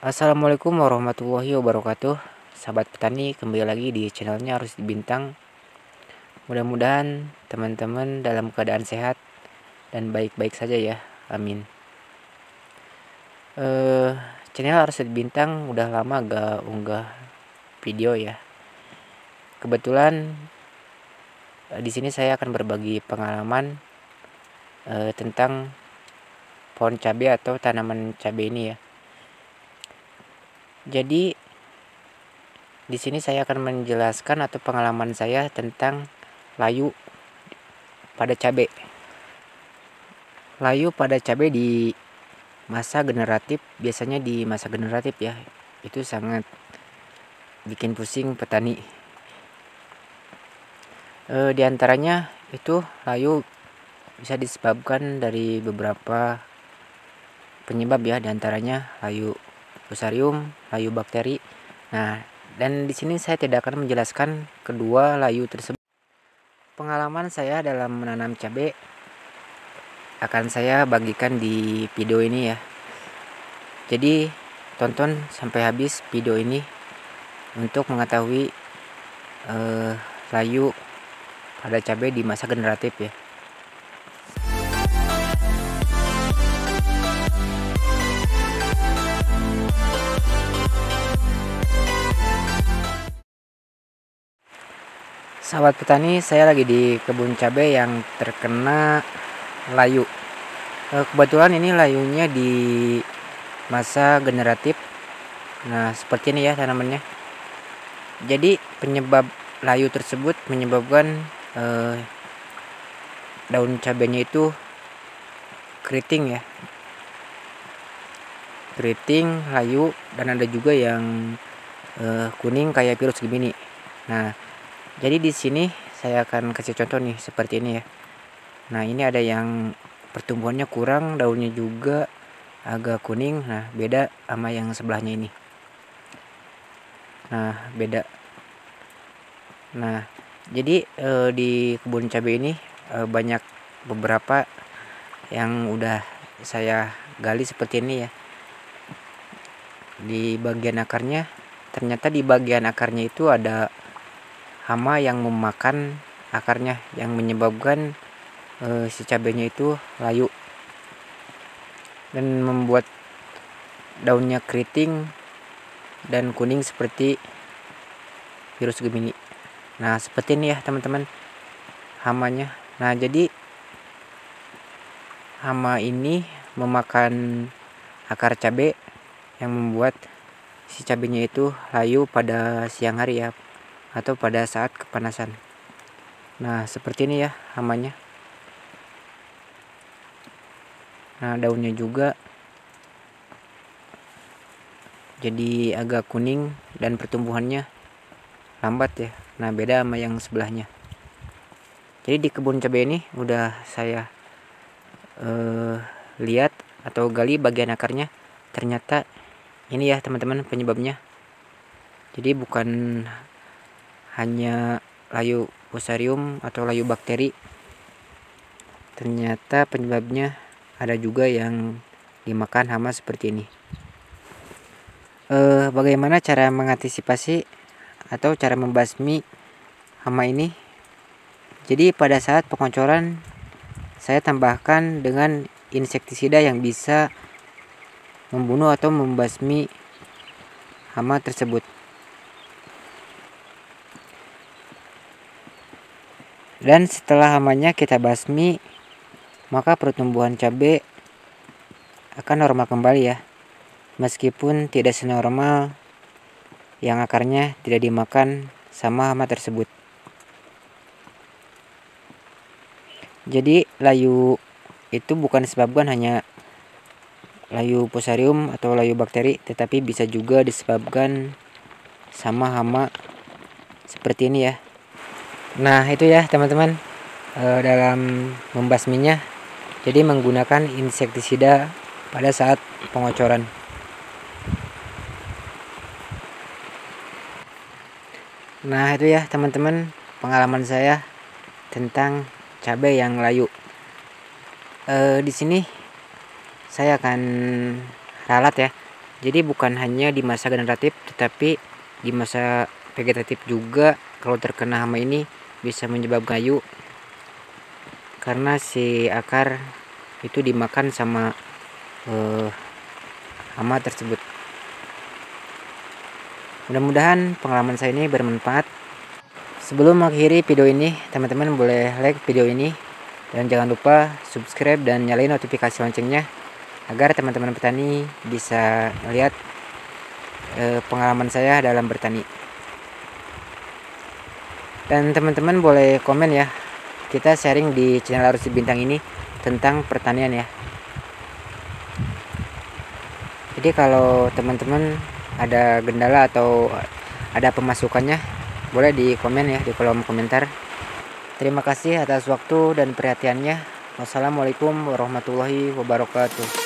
Assalamualaikum warahmatullahi wabarakatuh. Sahabat petani, kembali lagi di channelnya Harus Bintang. Mudah-mudahan teman-teman dalam keadaan sehat dan baik-baik saja ya. Amin. Channel Harus Bintang udah lama gak unggah video ya. Kebetulan di sini saya akan berbagi pengalaman tentang pohon cabai atau tanaman cabai ini ya. Jadi di sini saya akan menjelaskan atau pengalaman saya tentang layu pada cabai. Layu pada cabai di masa generatif, biasanya di masa generatif ya, itu sangat bikin pusing petani. Di antaranya itu layu bisa disebabkan dari beberapa penyebab ya, diantaranya layu fusarium, layu bakteri. Nah, dan di sini saya tidak akan menjelaskan kedua layu tersebut. Pengalaman saya dalam menanam cabai akan saya bagikan di video ini ya. Jadi tonton sampai habis video ini untuk mengetahui layu pada cabai di masa generatif ya. Sahabat petani, saya lagi di kebun cabai yang terkena layu. Kebetulan ini layunya di masa generatif. Nah, seperti ini ya tanamannya. Jadi penyebab layu tersebut menyebabkan daun cabainya itu keriting ya. Keriting, layu, dan ada juga yang kuning kayak virus Gemini. Nah, jadi di sini saya akan kasih contoh nih seperti ini ya. Nah, ini ada yang pertumbuhannya kurang, daunnya juga agak kuning. Nah, beda sama yang sebelahnya ini. Nah, beda. Nah, jadi di kebun cabai ini banyak beberapa yang udah saya gali seperti ini ya. Di bagian akarnya, ternyata di bagian akarnya itu ada hama yang memakan akarnya, yang menyebabkan si cabenya itu layu dan membuat daunnya keriting dan kuning seperti virus Gemini. Nah, seperti ini ya teman-teman hamanya. Nah, jadi hama ini memakan akar cabai yang membuat si cabenya itu layu pada siang hari ya, atau pada saat kepanasan. Nah, seperti ini ya hamanya. Nah, daunnya juga jadi agak kuning dan pertumbuhannya lambat ya. Nah, beda sama yang sebelahnya. Jadi di kebun cabai ini udah saya lihat atau gali bagian akarnya, ternyata ini ya teman-teman penyebabnya. Jadi bukan hanya layu fusarium atau layu bakteri, ternyata penyebabnya ada juga yang dimakan hama seperti ini. Bagaimana cara mengantisipasi atau cara membasmi hama ini? Jadi pada saat pengocoran saya tambahkan dengan insektisida yang bisa membunuh atau membasmi hama tersebut. Dan setelah hamanya kita basmi, maka pertumbuhan cabai akan normal kembali ya. Meskipun tidak senormal yang akarnya tidak dimakan sama hama tersebut. Jadi layu itu bukan disebabkan hanya layu fusarium atau layu bakteri, tetapi bisa juga disebabkan sama hama seperti ini ya. Nah, itu ya teman-teman dalam membasminya. Jadi menggunakan insektisida pada saat pengocoran. Nah, itu ya teman-teman pengalaman saya tentang cabai yang layu. Di sini saya akan ralat ya. Jadi bukan hanya di masa generatif, tetapi di masa vegetatif juga kalau terkena hama ini bisa menyebabkan kayu, karena si akar itu dimakan sama hama tersebut. Mudah-mudahan pengalaman saya ini bermanfaat. Sebelum mengakhiri video ini, teman-teman boleh like video ini dan jangan lupa subscribe dan nyalain notifikasi loncengnya agar teman-teman petani bisa melihat pengalaman saya dalam bertani. Dan teman-teman boleh komen ya, kita sharing di channel Arus Bintang ini tentang pertanian ya. Jadi kalau teman-teman ada kendala atau ada pemasukannya, boleh di komen ya di kolom komentar. Terima kasih atas waktu dan perhatiannya. Wassalamualaikum warahmatullahi wabarakatuh.